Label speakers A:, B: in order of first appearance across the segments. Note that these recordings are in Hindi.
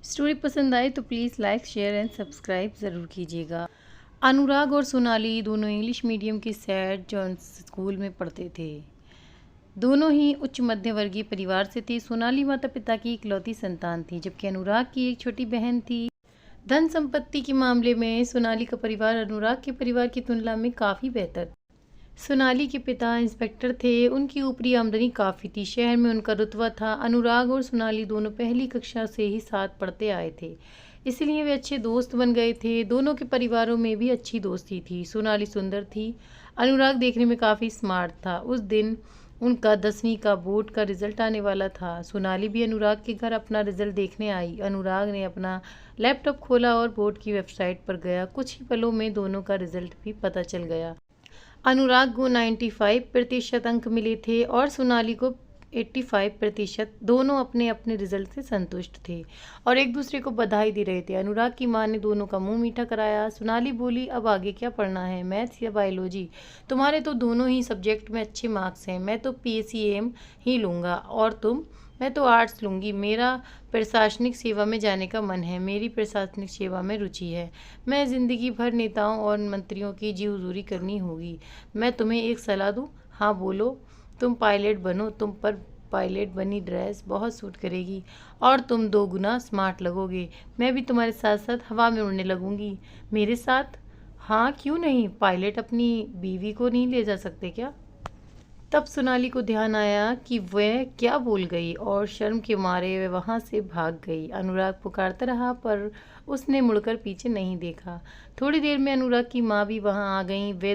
A: स्टोरी पसंद आए तो please like share and subscribe ज़रूर कीजिएगा। अनुराग और सोनाली दोनों इंग्लिश मीडियम के सेंट जॉन्स स्कूल में पढ़ते थे। दोनों ही उच्च मध्य वर्गीय परिवार से थे। सोनाली माता पिता की इकलौती संतान थी, जबकि अनुराग की एक छोटी बहन थी। धन संपत्ति के मामले में सोनाली का परिवार अनुराग के परिवार की तुलना में काफ़ी बेहतर। सोनाली के पिता इंस्पेक्टर थे। उनकी ऊपरी आमदनी काफ़ी थी। शहर में उनका रुतबा था। अनुराग और सोनाली दोनों पहली कक्षा से ही साथ पढ़ते आए थे, इसलिए वे अच्छे दोस्त बन गए थे। दोनों के परिवारों में भी अच्छी दोस्ती थी। सोनाली सुंदर थी, अनुराग देखने में काफ़ी स्मार्ट था। उस दिन उनका 10वीं का बोर्ड का रिजल्ट आने वाला था। सोनाली भी अनुराग के घर अपना रिजल्ट देखने आई। अनुराग ने अपना लैपटॉप खोला और बोर्ड की वेबसाइट पर गया। कुछ ही पलों में दोनों का रिजल्ट भी पता चल गया। अनुराग को 95% अंक मिले थे और सोनाली को 85%। दोनों अपने अपने रिजल्ट से संतुष्ट थे और एक दूसरे को बधाई दे रहे थे। अनुराग की मां ने दोनों का मुंह मीठा कराया। सोनाली बोली, अब आगे क्या पढ़ना है, मैथ्स या बायोलॉजी? तुम्हारे तो दोनों ही सब्जेक्ट में अच्छे मार्क्स हैं। मैं तो PCM ही लूँगा। और तुम? मैं तो आर्ट्स लूँगी। मेरा प्रशासनिक सेवा में जाने का मन है। मेरी प्रशासनिक सेवा में रुचि है। मैं ज़िंदगी भर नेताओं और मंत्रियों की जी हुजूरी करनी होगी। मैं तुम्हें एक सलाह दूँ? हाँ बोलो। तुम पायलट बनो। तुम पर पायलट बनी ड्रेस बहुत सूट करेगी और तुम 2 गुना स्मार्ट लगोगे। मैं भी तुम्हारे साथ साथ हवा में उड़ने लगूंगी। मेरे साथ? हाँ, क्यों नहीं। पायलट अपनी बीवी को नहीं ले जा सकते क्या? तब सोनाली को ध्यान आया कि वह क्या बोल गई और शर्म के मारे वह वहाँ से भाग गई। अनुराग पुकारता रहा पर उसने मुड़कर पीछे नहीं देखा। थोड़ी देर में अनुराग की माँ भी वहाँ आ गई। वे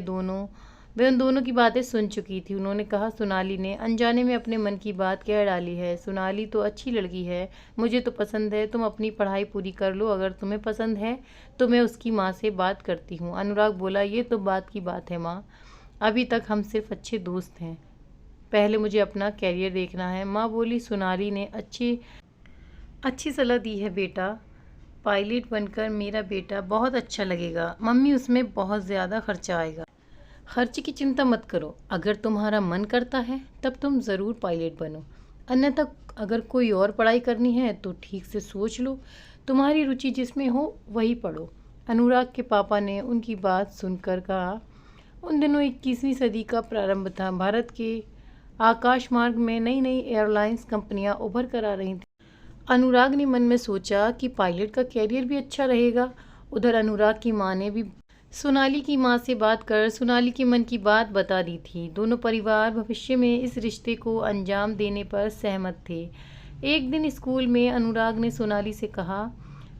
A: उन दोनों की बातें सुन चुकी थी। उन्होंने कहा, सोनाली ने अनजाने में अपने मन की बात कह डाली है। सोनाली तो अच्छी लड़की है, मुझे तो पसंद है। तुम अपनी पढ़ाई पूरी कर लो। अगर तुम्हें पसंद है तो मैं उसकी माँ से बात करती हूँ। अनुराग बोला, ये तो बात की बात है माँ, अभी तक हम सिर्फ अच्छे दोस्त हैं। पहले मुझे अपना कैरियर देखना है। माँ बोली, सोनाली ने अच्छी सलाह दी है बेटा। पायलट बनकर मेरा बेटा बहुत अच्छा लगेगा। मम्मी, उसमें बहुत ज़्यादा खर्चा आएगा। खर्चे की चिंता मत करो। अगर तुम्हारा मन करता है तब तुम ज़रूर पायलट बनो, अन्यथा अगर कोई और पढ़ाई करनी है तो ठीक से सोच लो। तुम्हारी रुचि जिसमें हो वही पढ़ो। अनुराग के पापा ने उनकी बात सुनकर कहा, उन दिनों 21वीं सदी का प्रारंभ था। भारत के आकाश मार्ग में नई नई एयरलाइंस कंपनियां उभर कर आ रही थीं। अनुराग ने मन में सोचा कि पायलट का कैरियर भी अच्छा रहेगा। उधर अनुराग की माँ ने भी सोनाली की माँ से बात कर सोनाली के मन की बात बता दी थी। दोनों परिवार भविष्य में इस रिश्ते को अंजाम देने पर सहमत थे। एक दिन स्कूल में अनुराग ने सोनाली से कहा,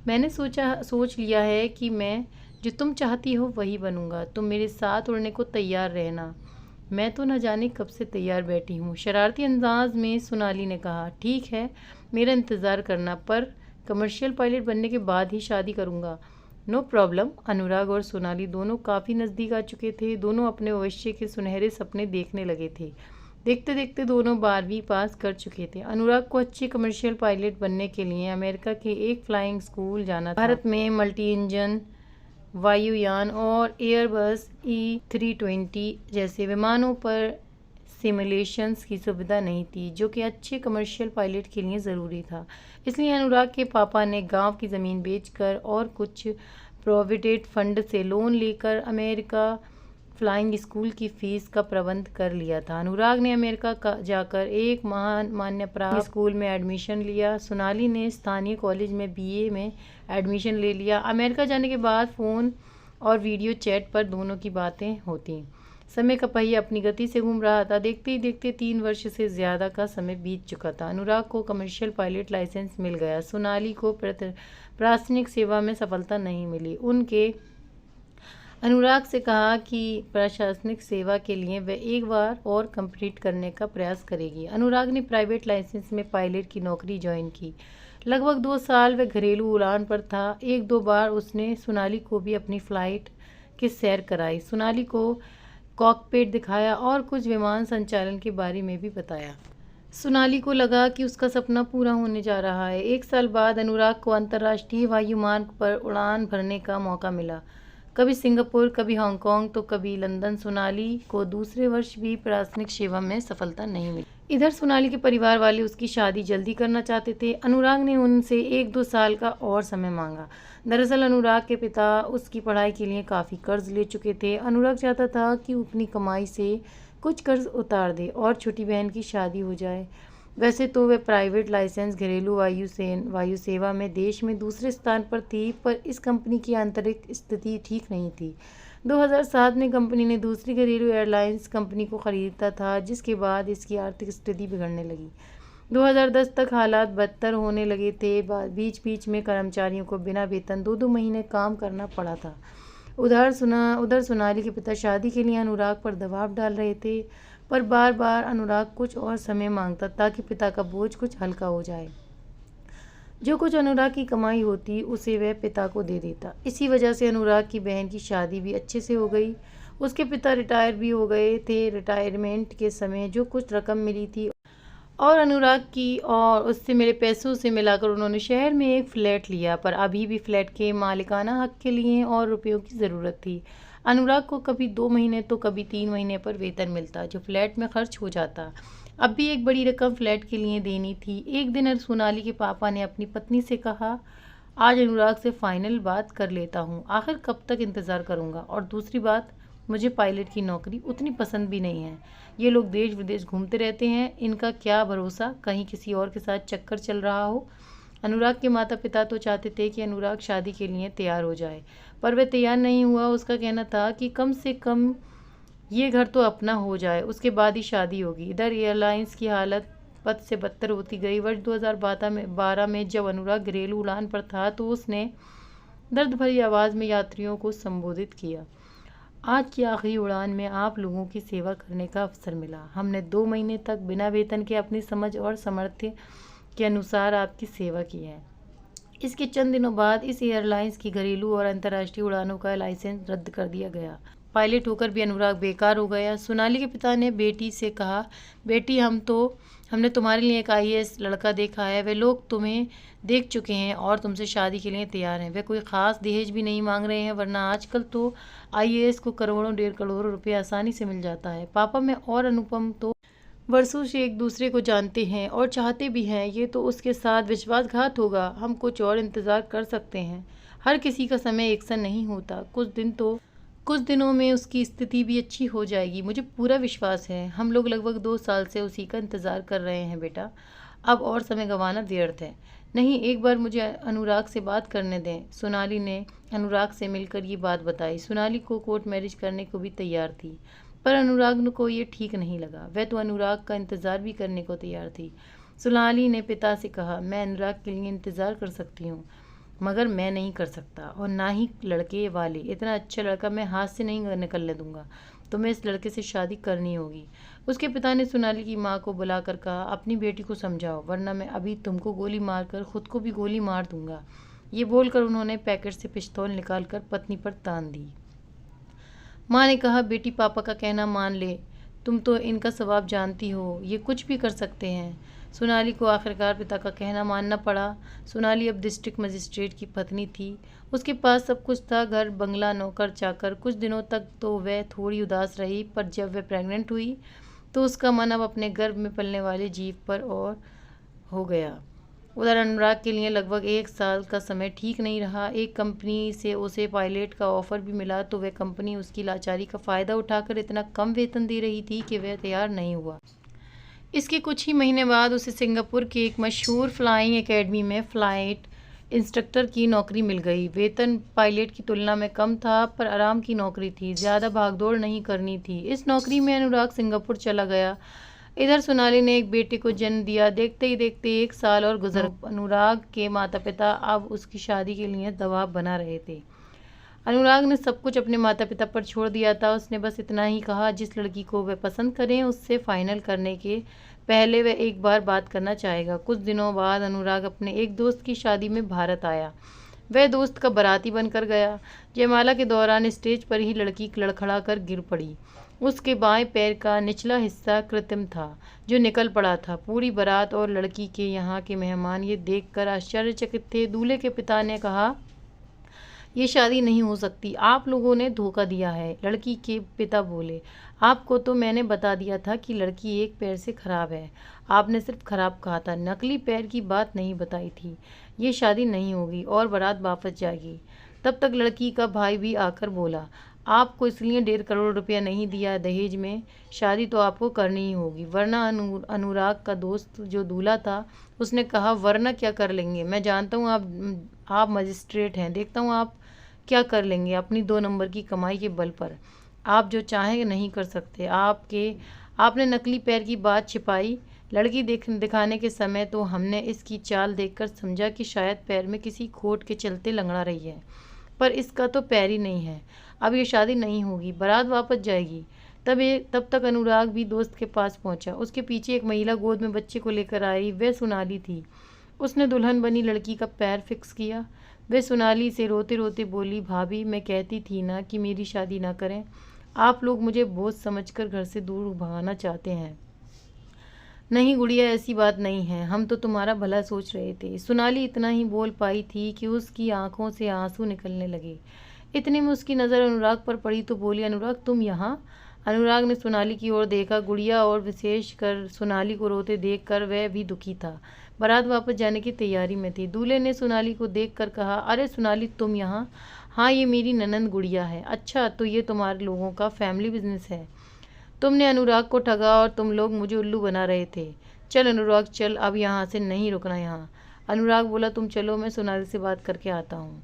A: मैंने सोच लिया है कि मैं जो तुम चाहती हो वही बनूंगा। तुम मेरे साथ उड़ने को तैयार रहना। मैं तो न जाने कब से तैयार बैठी हूँ। शरारती अंदाज में सोनाली ने कहा, ठीक है, मेरा इंतज़ार करना, पर कमर्शियल पायलट बनने के बाद ही शादी करूँगा। No problem. अनुराग और सोनाली दोनों काफ़ी नज़दीक आ चुके थे। दोनों अपने भविष्य के सुनहरे सपने देखने लगे थे। देखते देखते दोनों 12वीं पास कर चुके थे। अनुराग को अच्छे कमर्शियल पायलट बनने के लिए अमेरिका के एक फ्लाइंग स्कूल जाना था। भारत में मल्टी इंजन वायुयान और एयरबस E320 जैसे विमानों पर सिमुलेशंस की सुविधा नहीं थी, जो कि अच्छे कमर्शियल पायलट के लिए ज़रूरी था। इसलिए अनुराग के पापा ने गांव की ज़मीन बेचकर और कुछ प्रोविडेंट फंड से लोन लेकर अमेरिका फ्लाइंग स्कूल की फ़ीस का प्रबंध कर लिया था। अनुराग ने अमेरिका जाकर एक महान मान्य प्राप्त स्कूल में एडमिशन लिया। सोनाली ने स्थानीय कॉलेज में BA में एडमिशन ले लिया। अमेरिका जाने के बाद फ़ोन और वीडियो चैट पर दोनों की बातें होती। समय का पहिया अपनी गति से घूम रहा था। देखते ही देखते 3 वर्ष से ज़्यादा का समय बीत चुका था। अनुराग को कमर्शियल पायलट लाइसेंस मिल गया। सोनाली को प्रशासनिक सेवा में सफलता नहीं मिली। उनके अनुराग से कहा कि प्रशासनिक सेवा के लिए वह एक बार और कंप्लीट करने का प्रयास करेगी। अनुराग ने प्राइवेट लाइसेंस में पायलट की नौकरी ज्वाइन की। लगभग 2 साल वह घरेलू उड़ान पर था। 1-2 बार उसने सोनाली को भी अपनी फ़्लाइट की सैर कराई, सोनाली को कॉकपिट दिखाया और कुछ विमान संचालन के बारे में भी बताया। सोनाली को लगा कि उसका सपना पूरा होने जा रहा है। 1 साल बाद अनुराग को अंतर्राष्ट्रीय वायुमार्ग पर उड़ान भरने का मौका मिला। कभी सिंगापुर, कभी हांगकांग तो कभी लंदन। सोनाली को दूसरे वर्ष भी प्रशासनिक सेवा में सफलता नहीं मिली। इधर सोनाली के परिवार वाले उसकी शादी जल्दी करना चाहते थे। अनुराग ने उनसे 1-2 साल का और समय मांगा। दरअसल अनुराग के पिता उसकी पढ़ाई के लिए काफ़ी कर्ज ले चुके थे। अनुराग चाहता था कि वो अपनी कमाई से कुछ कर्ज उतार दे और छोटी बहन की शादी हो जाए। वैसे तो वह प्राइवेट लाइसेंस घरेलू वायु सेवा में देश में दूसरे स्थान पर थी, पर इस कंपनी की आंतरिक स्थिति ठीक नहीं थी। 2007 में कंपनी ने दूसरी घरेलू एयरलाइंस कंपनी को खरीदा था, जिसके बाद इसकी आर्थिक स्थिति बिगड़ने लगी। 2010 तक हालात बदतर होने लगे थे। बीच बीच में कर्मचारियों को बिना वेतन 2-2 महीने काम करना पड़ा था। उधर सोनाली के पिता शादी के लिए अनुराग पर दबाव डाल रहे थे, पर बार बार अनुराग कुछ और समय मांगता ताकि पिता का बोझ कुछ हल्का हो जाए। जो कुछ अनुराग की कमाई होती उसे वह पिता को दे देता। इसी वजह से अनुराग की बहन की शादी भी अच्छे से हो गई। उसके पिता रिटायर भी हो गए थे। रिटायरमेंट के समय जो कुछ रकम मिली थी और अनुराग की और उससे मिले पैसों से मिलाकर उन्होंने शहर में एक फ्लैट लिया, पर अभी भी फ्लैट के मालिकाना हक के लिए और रुपयों की ज़रूरत थी। अनुराग को कभी 2 महीने तो कभी 3 महीने पर वेतन मिलता, जो फ्लैट में खर्च हो जाता। अब भी एक बड़ी रकम फ्लैट के लिए देनी थी। एक दिन सोनाली के पापा ने अपनी पत्नी से कहा, आज अनुराग से फाइनल बात कर लेता हूँ, आखिर कब तक इंतज़ार करूँगा। और दूसरी बात, मुझे पायलट की नौकरी उतनी पसंद भी नहीं है। ये लोग देश विदेश घूमते रहते हैं, इनका क्या भरोसा कहीं किसी और के साथ चक्कर चल रहा हो। अनुराग के माता पिता तो चाहते थे कि अनुराग शादी के लिए तैयार हो जाए, पर वह तैयार नहीं हुआ। उसका कहना था कि कम से कम ये घर तो अपना हो जाए, उसके बाद ही शादी होगी। इधर एयरलाइंस की हालत बद से बदतर होती गई। वर्ष 2012 में जब अनुराग घरेलू उड़ान पर था तो उसने दर्द भरी आवाज़ में यात्रियों को संबोधित किया, आज की आखिरी उड़ान में आप लोगों की सेवा करने का अवसर मिला। हमने 2 महीने तक बिना वेतन के अपनी समझ और सामर्थ्य के अनुसार आपकी सेवा की है। इसके चंद दिनों बाद इस एयरलाइंस की घरेलू और अंतर्राष्ट्रीय उड़ानों का लाइसेंस रद्द कर दिया गया। पायलट होकर भी अनुराग बेकार हो गया। सोनाली के पिता ने बेटी से कहा, बेटी हमने तुम्हारे लिए एक आईएएस लड़का देखा है। वे लोग तुम्हें देख चुके हैं और तुमसे शादी के लिए तैयार हैं। वे कोई ख़ास दहेज भी नहीं मांग रहे हैं, वरना आजकल तो आईएएस को करोड़ों 1.5 करोड़ रुपए आसानी से मिल जाता है। पापा मैं और अनुपम तो वर्षों से एक दूसरे को जानते हैं और चाहते भी हैं। ये तो उसके साथ विश्वासघात होगा। हम कुछ और इंतज़ार कर सकते हैं। हर किसी का समय एक सा नहीं होता। कुछ दिनों में उसकी स्थिति भी अच्छी हो जाएगी, मुझे पूरा विश्वास है। हम लोग लगभग 2 साल से उसी का इंतज़ार कर रहे हैं बेटा, अब और समय गंवाना व्यर्थ है। नहीं, एक बार मुझे अनुराग से बात करने दें। सोनाली ने अनुराग से मिलकर ये बात बताई। सोनाली को कोर्ट मैरिज करने को भी तैयार थी, पर अनुराग को ये ठीक नहीं लगा। वह तो अनुराग का इंतज़ार भी करने को तैयार थी। सोनाली ने पिता से कहा, मैं अनुराग के लिए इंतज़ार कर सकती हूँ, मगर मैं नहीं कर सकता, और ना ही लड़के वाले। इतना अच्छा लड़का मैं हाथ से नहीं निकलने दूंगा। तुम्हें इस लड़के से शादी करनी होगी। उसके पिता ने सोनाली की माँ को बुलाकर कहा, अपनी बेटी को समझाओ, वरना मैं अभी तुमको गोली मारकर खुद को भी गोली मार दूंगा। ये बोलकर उन्होंने पैकेट से पिस्तौल निकालकर पत्नी पर तान दी। माँ ने कहा, बेटी पापा का कहना मान ले, तुम तो इनका स्वभाव जानती हो, ये कुछ भी कर सकते हैं। सोनाली को आखिरकार पिता का कहना मानना पड़ा। सोनाली अब डिस्ट्रिक्ट मजिस्ट्रेट की पत्नी थी। उसके पास सब कुछ था, घर, बंगला, नौकर चाकर। कुछ दिनों तक तो वह थोड़ी उदास रही, पर जब वह प्रेग्नेंट हुई तो उसका मन अब अपने गर्भ में पलने वाले जीव पर और हो गया। उधर अनुराग के लिए लगभग 1 साल का समय ठीक नहीं रहा। एक कंपनी से उसे पायलट का ऑफर भी मिला, तो वह कंपनी उसकी लाचारी का फ़ायदा उठाकर इतना कम वेतन दे रही थी कि वह तैयार नहीं हुआ। इसके कुछ ही महीने बाद उसे सिंगापुर की एक मशहूर फ्लाइंग एकेडमी में फ्लाइट इंस्ट्रक्टर की नौकरी मिल गई। वेतन पायलट की तुलना में कम था, पर आराम की नौकरी थी, ज़्यादा भागदौड़ नहीं करनी थी। इस नौकरी में अनुराग सिंगापुर चला गया। इधर सोनाली ने एक बेटे को जन्म दिया। देखते ही देखते 1 साल और गुजर। अनुराग के माता पिता अब उसकी शादी के लिए दबाव बना रहे थे। अनुराग ने सब कुछ अपने माता पिता पर छोड़ दिया था। उसने बस इतना ही कहा, जिस लड़की को वह पसंद करें उससे फाइनल करने के पहले वह एक बार बात करना चाहेगा। कुछ दिनों बाद अनुराग अपने एक दोस्त की शादी में भारत आया। वह दोस्त का बाराती बनकर गया। जयमाला के दौरान स्टेज पर ही लड़की लड़खड़ा कर गिर पड़ी। उसके बाएं पैर का निचला हिस्सा कृत्रिम था, जो निकल पड़ा था। पूरी बारात और लड़की के यहाँ के मेहमान ये देखकर आश्चर्यचकित थे। दूल्हे के पिता ने कहा, ये शादी नहीं हो सकती, आप लोगों ने धोखा दिया है। लड़की के पिता बोले, आपको तो मैंने बता दिया था कि लड़की एक पैर से खराब है, आपने सिर्फ खराब कहा था, नकली पैर की बात नहीं बताई थी। ये शादी नहीं होगी और बारात वापस जाएगी। तब तक लड़की का भाई भी आकर बोला, आपको इसलिए 1.5 करोड़ रुपया नहीं दिया दहेज में, शादी तो आपको करनी ही होगी, वरना अनुराग का दोस्त जो दूल्हा था उसने कहा, वरना क्या कर लेंगे, मैं जानता हूँ आप मजिस्ट्रेट हैं, देखता हूँ आप क्या कर लेंगे अपनी 2 नंबर की कमाई के बल पर। आप जो चाहें नहीं कर सकते। आपने नकली पैर की बात छिपाई लड़की दिखाने के समय तो हमने इसकी चाल देखकर समझा कि शायद पैर में किसी खोट के चलते लंगड़ा रही है, पर इसका तो पैर ही नहीं है। अब ये शादी नहीं होगी, बारात वापस जाएगी। तब तक अनुराग भी दोस्त के पास पहुंचा। उसके पीछे एक महिला गोद में बच्चे को लेकर आई, वह सोनाली थी। उसने दुल्हन बनी लड़की का पैर फिक्स किया। वह सोनाली से रोते रोते बोली, भाभी मैं कहती थी ना कि मेरी शादी ना करें, आप लोग मुझे बोझ समझकर घर से दूर भगाना चाहते हैं। नहीं गुड़िया, ऐसी बात नहीं है, हम तो तुम्हारा भला सोच रहे थे। सोनाली इतना ही बोल पाई थी कि उसकी आंखों से आंसू निकलने लगे। इतने में उसकी नज़र अनुराग पर पड़ी तो बोली, अनुराग तुम यहाँ? अनुराग ने सोनाली की ओर देखा। गुड़िया और विशेष कर सोनाली को रोते देखकर वह भी दुखी था। बारात वापस जाने की तैयारी में थी। दूल्हे ने सोनाली को देखकर कहा, अरे सोनाली तुम यहाँ? हाँ, ये मेरी ननंद गुड़िया है। अच्छा, तो ये तुम्हारे लोगों का फैमिली बिजनेस है? तुमने अनुराग को ठगा और तुम लोग मुझे उल्लू बना रहे थे। चल अनुराग चल, अब यहाँ से नहीं रुकना यहाँ। अनुराग बोला, तुम चलो, मैं सोनाली से बात करके आता हूँ।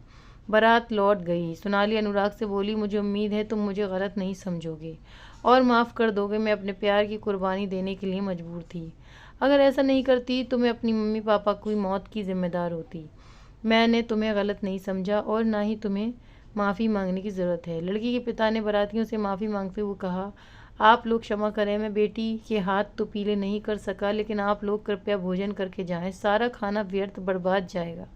A: बारात लौट गई। सोनाली अनुराग से बोली, मुझे उम्मीद है तुम मुझे गलत नहीं समझोगे और माफ़ कर दोगे। मैं अपने प्यार की कुर्बानी देने के लिए मजबूर थी। अगर ऐसा नहीं करती तो मैं अपनी मम्मी पापा की मौत की जिम्मेदार होती। मैंने तुम्हें गलत नहीं समझा और ना ही तुम्हें माफ़ी मांगने की ज़रूरत है। लड़की के पिता ने बारातियों से माफ़ी मांगते हुए कहा, आप लोग क्षमा करें, मैं बेटी के हाथ तो पीले नहीं कर सका, लेकिन आप लोग कृपया भोजन करके जाएं, सारा खाना व्यर्थ बर्बाद जाएगा।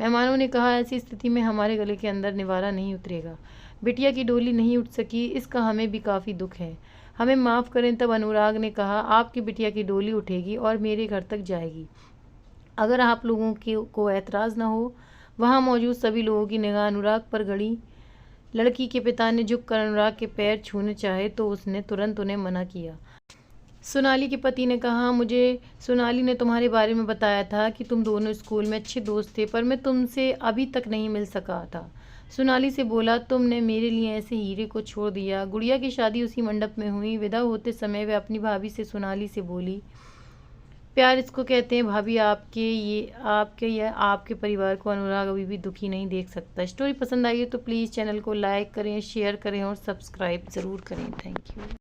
A: मेहमानों ने कहा, ऐसी स्थिति में हमारे गले के अंदर निवारा नहीं उतरेगा। बिटिया की डोली नहीं उठ सकी, इसका हमें भी काफ़ी दुख है, हमें माफ़ करें। तब अनुराग ने कहा, आपकी बिटिया की डोली उठेगी और मेरे घर तक जाएगी, अगर आप लोगों को ऐतराज़ न हो। वहाँ मौजूद सभी लोगों की निगाह अनुराग पर गड़ी। लड़की के पिता ने झुककर अनुराग के पैर छूने चाहे तो उसने तुरंत उन्हें मना किया। सोनाली के पति ने कहा, मुझे सोनाली ने तुम्हारे बारे में बताया था कि तुम दोनों स्कूल में अच्छे दोस्त थे, पर मैं तुमसे अभी तक नहीं मिल सका था। सोनाली से बोला, तुमने मेरे लिए ऐसे हीरे को छोड़ दिया। गुड़िया की शादी उसी मंडप में हुई। विदा होते समय वह अपनी भाभी से सोनाली से बोली, प्यार इसको कहते हैं भाभी, आपके परिवार को अनुराग अभी भी दुखी नहीं देख सकता। स्टोरी पसंद आई है तो प्लीज़ चैनल को लाइक करें, शेयर करें और सब्सक्राइब ज़रूर करें। Thank you.